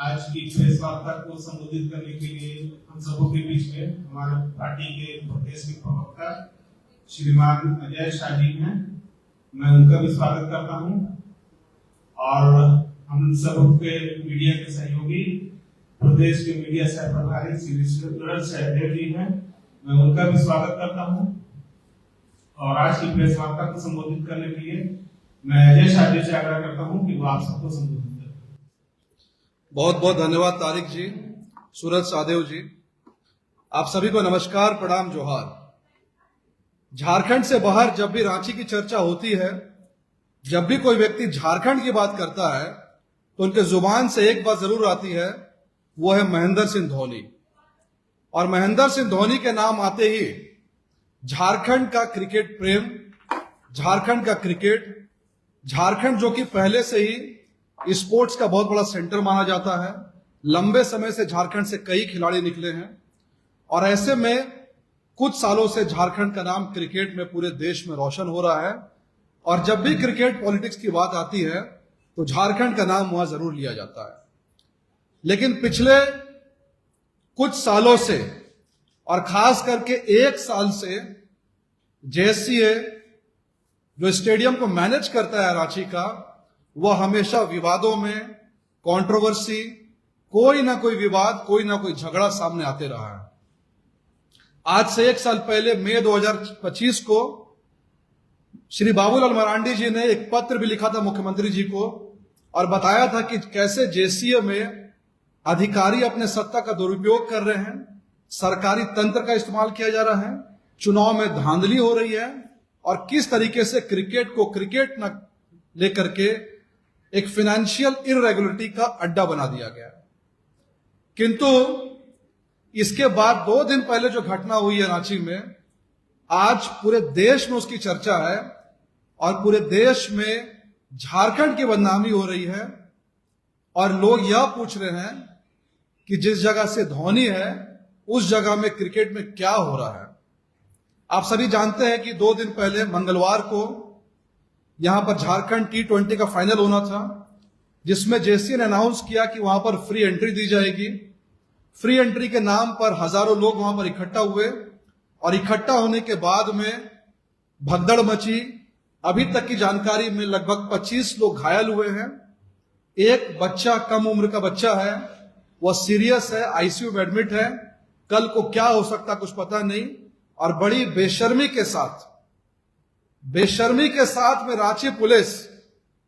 आज की प्रेस वार्ता को संबोधित करने के लिए हम सबों के बीच में हमारे पार्टी के प्रदेश के प्रवक्ता श्रीमान अजय शाह जी हैं। मैं उनका भी स्वागत करता हूं और हम सब के मीडिया के सहयोगी प्रदेश के मीडिया सह प्रभारी श्री सूरज सहदेव जी हैं। मैं उनका भी स्वागत करता हूं और आज की प्रेस वार्ता को संबोधित करने के लिए मैं अजय शाह जी से आग्रह करता हूं कि वो आप सबको संबोधित करें। बहुत बहुत धन्यवाद तारिक जी, सूरज सहदेव जी। आप सभी को नमस्कार, प्रणाम, जोहार। झारखंड से बाहर जब भी रांची की चर्चा होती है, जब भी कोई व्यक्ति झारखंड की बात करता है तो उनके जुबान से एक बात जरूर आती है, वो है महेंद्र सिंह धोनी। और महेंद्र सिंह धोनी के नाम आते ही झारखंड का क्रिकेट प्रेम, झारखंड का क्रिकेट, झारखंड जो कि पहले से ही स्पोर्ट्स का बहुत बड़ा सेंटर माना जाता है। लंबे समय से झारखंड से कई खिलाड़ी निकले हैं और ऐसे में कुछ सालों से झारखंड का नाम क्रिकेट में पूरे देश में रोशन हो रहा है। और जब भी क्रिकेट पॉलिटिक्स की बात आती है तो झारखंड का नाम वहां जरूर लिया जाता है। लेकिन पिछले कुछ सालों से और खास करके एक साल से जेएससीए जो स्टेडियम को मैनेज करता है रांची का, वह हमेशा विवादों में, कंट्रोवर्सी, कोई ना कोई विवाद, कोई ना कोई झगड़ा सामने आते रहा है। आज से एक साल पहले मई 2025 को श्री बाबूलाल मरांडी जी ने एक पत्र भी लिखा था मुख्यमंत्री जी को और बताया था कि कैसे जेसीए में अधिकारी अपने सत्ता का दुरुपयोग कर रहे हैं, सरकारी तंत्र का इस्तेमाल किया जा रहा है, चुनाव में धांधली हो रही है और किस तरीके से क्रिकेट को क्रिकेट न लेकर के एक फाइनेंशियल इरेगुलरिटी का अड्डा बना दिया गया। किंतु इसके बाद 2 दिन पहले जो घटना हुई है रांची में, आज पूरे देश में उसकी चर्चा है और पूरे देश में झारखंड की बदनामी हो रही है और लोग यह पूछ रहे हैं कि जिस जगह से धोनी है उस जगह में क्रिकेट में क्या हो रहा है। आप सभी जानते हैं कि 2 दिन पहले मंगलवार को यहां पर झारखंड T20 का फाइनल होना था, जिसमें जेसीए ने अनाउंस किया कि वहां पर फ्री एंट्री दी जाएगी। फ्री एंट्री के नाम पर हजारों लोग वहां पर इकट्ठा हुए और इकट्ठा होने के बाद में भगदड़ मची। अभी तक की जानकारी में लगभग 25 लोग घायल हुए हैं। एक बच्चा, कम उम्र का बच्चा है, वह सीरियस है, आईसीयू में एडमिट है। कल को क्या हो सकता कुछ पता नहीं। और बड़ी बेशर्मी के साथ में रांची पुलिस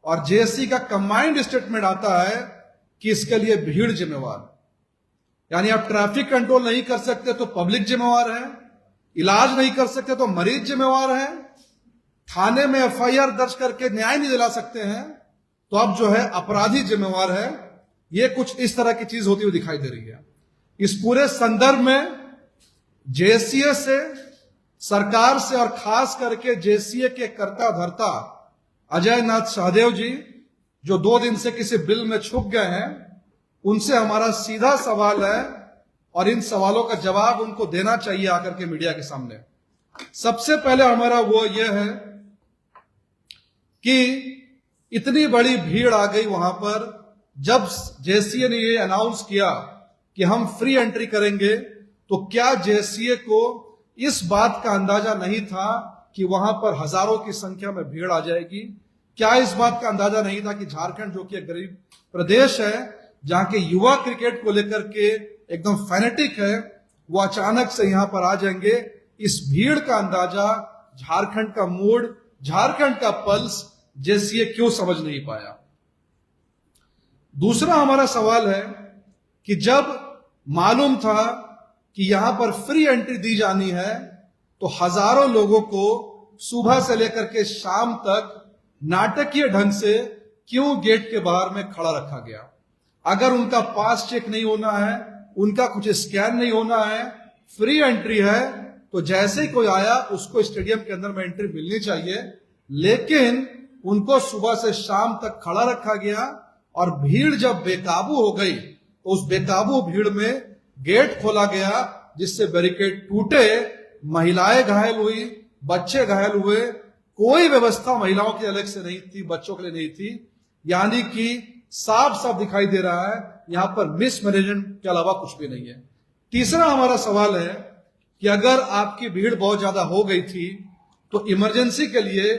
और जेएससी का कंबाइंड स्टेटमेंट आता है कि इसके लिए भीड़ जिम्मेवार। यानी आप ट्रैफिक कंट्रोल नहीं कर सकते तो पब्लिक जिम्मेवार है, इलाज नहीं कर सकते तो मरीज जिम्मेवार है, थाने में एफआईआर दर्ज करके न्याय नहीं दिला सकते हैं तो अब जो है अपराधी जिम्मेवार है। ये कुछ इस तरह की चीज होती हुई दिखाई दे रही है। इस पूरे संदर्भ में जेएससीए से, सरकार से और खास करके जेसीए के कर्ता धर्ता अजय नाथ शाहदेव जी, जो 2 दिन से किसी बिल में छुप गए हैं, उनसे हमारा सीधा सवाल है और इन सवालों का जवाब उनको देना चाहिए आकर के मीडिया के सामने। सबसे पहले हमारा वो ये है कि इतनी बड़ी भीड़ आ गई वहां पर जब जेसीए ने ये अनाउंस किया कि हम फ्री एंट्री करेंगे, तो क्या जेसीए को इस बात का अंदाजा नहीं था कि वहां पर हजारों की संख्या में भीड़ आ जाएगी? क्या इस बात का अंदाजा नहीं था कि झारखंड जो कि एक गरीब प्रदेश है, जहां के युवा क्रिकेट को लेकर के एकदम फैनेटिक है, वो अचानक से यहां पर आ जाएंगे? इस भीड़ का अंदाजा, झारखंड का मूड, झारखंड का पल्स जेसीए क्यों समझ नहीं पाया? दूसरा हमारा सवाल है कि जब मालूम था कि यहां पर फ्री एंट्री दी जानी है तो हजारों लोगों को सुबह से लेकर के शाम तक नाटकीय ढंग से क्यों गेट के बाहर में खड़ा रखा गया? अगर उनका पास चेक नहीं होना है, उनका कुछ स्कैन नहीं होना है, फ्री एंट्री है, तो जैसे ही कोई आया उसको स्टेडियम के अंदर में एंट्री मिलनी चाहिए। लेकिन उनको सुबह से शाम तक खड़ा रखा गया और भीड़ जब बेकाबू हो गई तो उस बेकाबू भीड़ में गेट खोला गया, जिससे बैरिकेड टूटे, महिलाएं घायल हुई, बच्चे घायल हुए। कोई व्यवस्था महिलाओं की अलग से नहीं थी, बच्चों के लिए नहीं थी। यानी कि साफ साफ दिखाई दे रहा है यहां पर मिसमैनेजमेंट के अलावा कुछ भी नहीं है। तीसरा हमारा सवाल है कि अगर आपकी भीड़ बहुत ज्यादा हो गई थी तो इमरजेंसी के लिए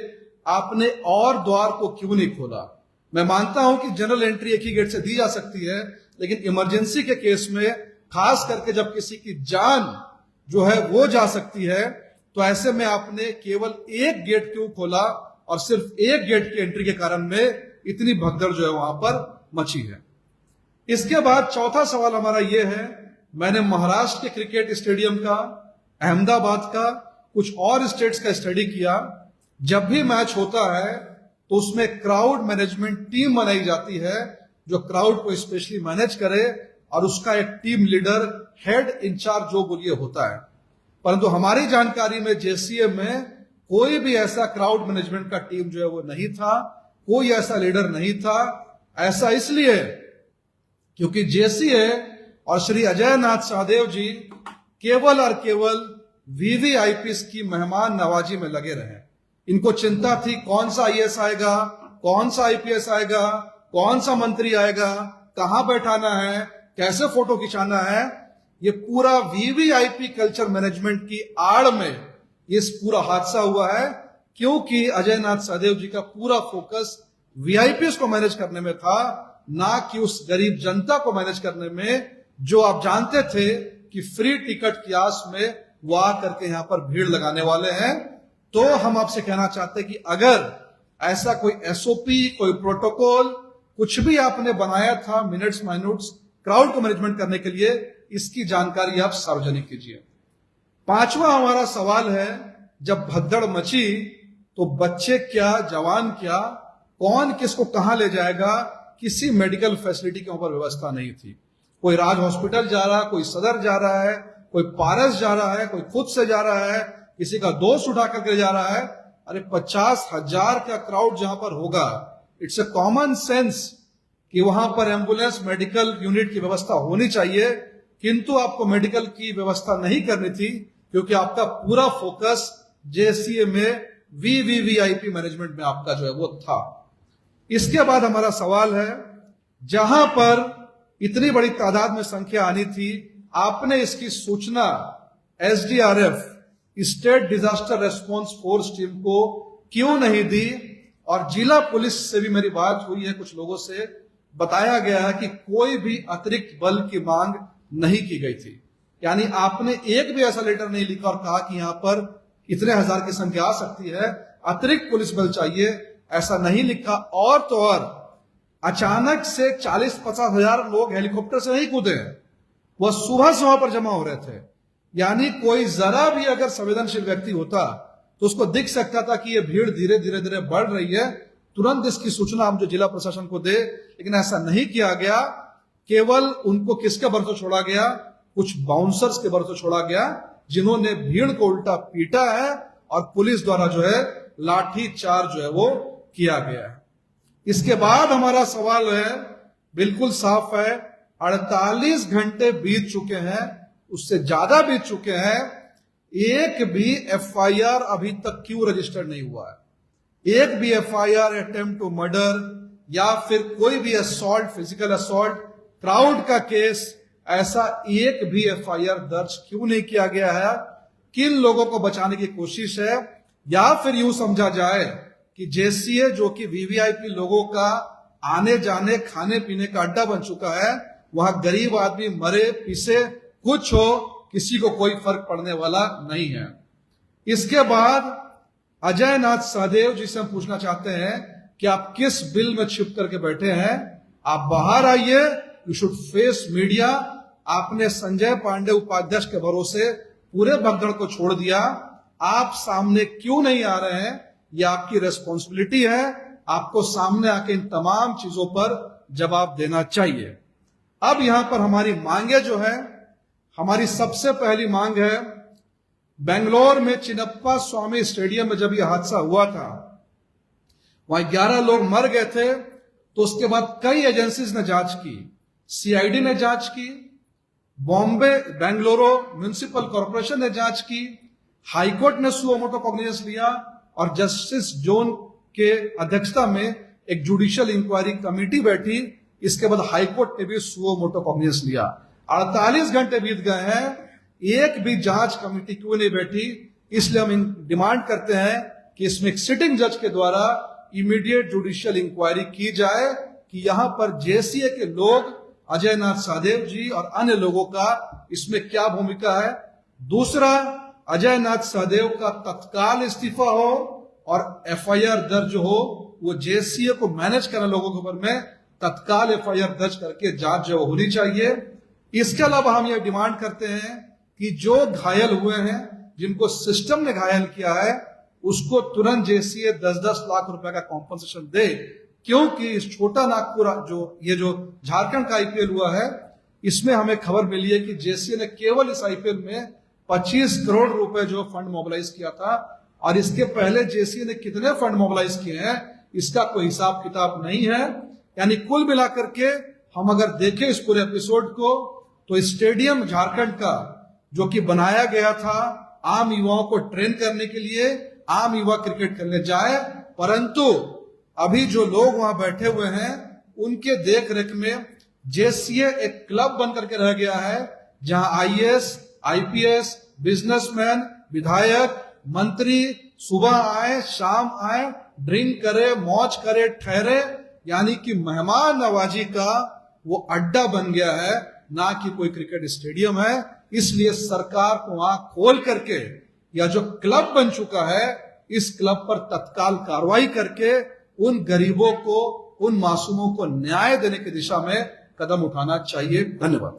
आपने और द्वार को क्यों नहीं खोला? मैं मानता हूं कि जनरल एंट्री एक ही गेट से दी जा सकती है, लेकिन इमरजेंसी के केस में खास करके जब किसी की जान जो है वो जा सकती है, तो ऐसे में आपने केवल एक गेट क्यों खोला और सिर्फ एक गेट की एंट्री के कारण में इतनी भगदड़ जो है वहां पर मची है। इसके बाद चौथा सवाल हमारा यह है, मैंने महाराष्ट्र के क्रिकेट स्टेडियम का, अहमदाबाद का, कुछ और स्टेट्स का स्टडी किया। जब भी मैच होता है तो उसमें क्राउड मैनेजमेंट टीम बनाई जाती है जो क्राउड को स्पेशली मैनेज करे, और उसका एक टीम लीडर, हेड इंचार्ज जो बोलिए होता है। परंतु हमारी जानकारी में जेसीए में कोई भी ऐसा क्राउड मैनेजमेंट का टीम जो है वो नहीं था, कोई ऐसा लीडर नहीं था। ऐसा इसलिए क्योंकि जेसीए और श्री अजय नाथ सहदेव जी केवल और केवल वीवीआईपीस की मेहमान नवाजी में लगे रहे। इनको चिंता थी कौन सा आईएएस आएगा, कौन सा आईपीएस आएगा, कौन सा मंत्री आएगा, कहां बैठाना है, कैसे फोटो खिंचाना है। ये पूरा वीवीआईपी कल्चर मैनेजमेंट की आड़ में ये पूरा हादसा हुआ है, क्योंकि अजय नाथ सहदेव जी का पूरा फोकस वीआईपीएस को मैनेज करने में था, ना कि उस गरीब जनता को मैनेज करने में, जो आप जानते थे कि फ्री टिकट की आस में वो आकर के यहां पर भीड़ लगाने वाले हैं। तो हम आपसे कहना चाहते हैं कि अगर ऐसा कोई एसओपी, कोई प्रोटोकॉल, कुछ भी आपने बनाया था मिनट्स माइन्यूट्स क्राउड को मैनेजमेंट करने के लिए, इसकी जानकारी आप सार्वजनिक कीजिए। पांचवा हमारा सवाल है, जब भगदड़ मची तो बच्चे क्या, जवान क्या, कौन किसको कहां ले जाएगा, किसी मेडिकल फैसिलिटी के ऊपर व्यवस्था नहीं थी। कोई राज हॉस्पिटल जा रहा है, कोई सदर जा रहा है, कोई पारस जा रहा है, कोई खुद से जा रहा है, किसी का दोस्त उठा करके जा रहा है। अरे 50,000 का क्राउड जहां पर होगा, इट्स ए कॉमन सेंस कि वहां पर एम्बुलेंस, मेडिकल यूनिट की व्यवस्था होनी चाहिए, किंतु आपको मेडिकल की व्यवस्था नहीं करनी थी, क्योंकि आपका पूरा फोकस जेसीए में वीवीआईपी मैनेजमेंट में आपका जो है वो था। इसके बाद हमारा सवाल है, जहां पर इतनी बड़ी तादाद में संख्या आनी थी, आपने इसकी सूचना SDRF, state disaster response force team को क्यों नहीं दी? और जिला पुलिस से भी मेरी बात हुई है, कुछ लोगों से बताया गया है कि कोई भी अतिरिक्त बल की मांग नहीं की गई थी। यानी आपने एक भी ऐसा लेटर नहीं लिखा और कहा कि यहां पर इतने हजार की संख्या आ सकती है, अतिरिक्त पुलिस बल चाहिए, ऐसा नहीं लिखा। और तो और अचानक से 40-50 हजार लोग हेलीकॉप्टर से नहीं कूदे, वह सुबह से वहां पर जमा हो रहे थे। यानी कोई जरा भी अगर संवेदनशील व्यक्ति होता तो उसको दिख सकता था कि यह भीड़ धीरे धीरे धीरे बढ़ रही है, तुरंत इसकी सूचना हम जो जिला प्रशासन को दे, लेकिन ऐसा नहीं किया गया। केवल उनको किसके भरोसे छोड़ा गया? कुछ बाउंसर्स के भरोसे छोड़ा गया, जिन्होंने भीड़ को उल्टा पीटा है और पुलिस द्वारा जो है लाठी चार्ज जो है वो किया गया है। इसके बाद हमारा सवाल है, बिल्कुल साफ है, 48 घंटे बीत चुके हैं, उससे ज्यादा बीत चुके हैं, एक भी एफआईआर अभी तक क्यों रजिस्टर नहीं हुआ है? एक भी एफआईआर अटेम्प्ट टू मर्डर या फिर कोई भी असॉल्ट, फिजिकल असॉल्ट, क्राउड का केस, ऐसा एक भी एफआईआर दर्ज क्यों नहीं किया गया है? किन लोगों को बचाने की कोशिश है? या फिर यूं समझा जाए कि जेसीए जो कि वीवीआईपी लोगों का आने जाने, खाने पीने का अड्डा बन चुका है, वहां गरीब आदमी मरे पीसे कुछ हो, किसी को कोई फर्क पड़ने वाला नहीं है। इसके बाद अजय नाथ सहदेव जी से हम पूछना चाहते हैं कि आप किस बिल में छिप करके बैठे हैं? आप बाहर आइए, यू शुड फेस मीडिया। आपने संजय पांडे उपाध्यक्ष के भरोसे पूरे भगदड़ को छोड़ दिया, आप सामने क्यों नहीं आ रहे हैं? यह आपकी रेस्पॉन्सिबिलिटी है, आपको सामने आके इन तमाम चीजों पर जवाब देना चाहिए। अब यहां पर हमारी मांगे जो है, हमारी सबसे पहली मांग है, बेंगलोर में चिन्नप्पा स्वामी स्टेडियम में जब यह हादसा हुआ था, वहां 11 लोग मर गए थे, तो उसके बाद कई एजेंसीज ने जांच की, सीआईडी ने जांच की, बॉम्बे बेंगलुरु म्युनिसिपल कॉर्पोरेशन ने जांच की, हाईकोर्ट ने सुओ मोटो कॉग्निजेंस लिया और जस्टिस जोन के अध्यक्षता में एक जुडिशियल इंक्वायरी कमेटी बैठी इसके बाद हाईकोर्ट ने भी सुओ मोटो कॉग्निजेंस लिया। 48 घंटे बीत गए हैं, एक भी जांच कमेटी क्यों नहीं बैठी? इसलिए हम डिमांड करते हैं कि इसमें एक सिटिंग जज के द्वारा इमीडिएट जुडिशियल इंक्वायरी की जाए कि यहां पर जेसीए के लोग, अजय नाथ साहदेव जी और अन्य लोगों का इसमें क्या भूमिका है। दूसरा, अजय नाथ साहदेव का तत्काल इस्तीफा हो और एफआईआर दर्ज हो, वो जेसीए को मैनेज करने लोगों के ऊपर में तत्काल एफआईआर दर्ज करके जांच जो होनी चाहिए। इसके अलावा हम ये डिमांड करते हैं कि जो घायल हुए हैं, जिनको सिस्टम ने घायल किया है, उसको तुरंत जेसीए 10-10 लाख रुपए का कॉम्पनसेशन दे, क्योंकि इस छोटा नागपुर जो झारखंड का आईपीएल हुआ है, इसमें हमें खबर मिली है कि जेसीए ने केवल इस आईपीएल में 25 करोड़ रुपए जो फंड मोबिलाइज किया था, और इसके पहले जेसीए ने कितने फंड मोबिलाइज किए हैं इसका कोई हिसाब किताब नहीं है। यानी कुल मिलाकर के हम अगर देखें इस पूरे एपिसोड को, तो स्टेडियम झारखंड का जो कि बनाया गया था आम युवाओं को ट्रेन करने के लिए, आम युवा क्रिकेट खेलने जाए, परंतु अभी जो लोग वहां बैठे हुए हैं उनके देख रेख में जेसीए एक क्लब बनकर के रह गया है, जहां आईएएस, आईपीएस, बिजनेसमैन, विधायक, मंत्री सुबह आए शाम आए, ड्रिंक करे, मौज करे, ठहरे, यानी कि मेहमान नवाजी का वो अड्डा बन गया है, ना कि कोई क्रिकेट स्टेडियम है। इसलिए सरकार को आंख खोल करके, या जो क्लब बन चुका है, इस क्लब पर तत्काल कार्रवाई करके उन गरीबों को, उन मासूमों को न्याय देने की दिशा में कदम उठाना चाहिए। धन्यवाद।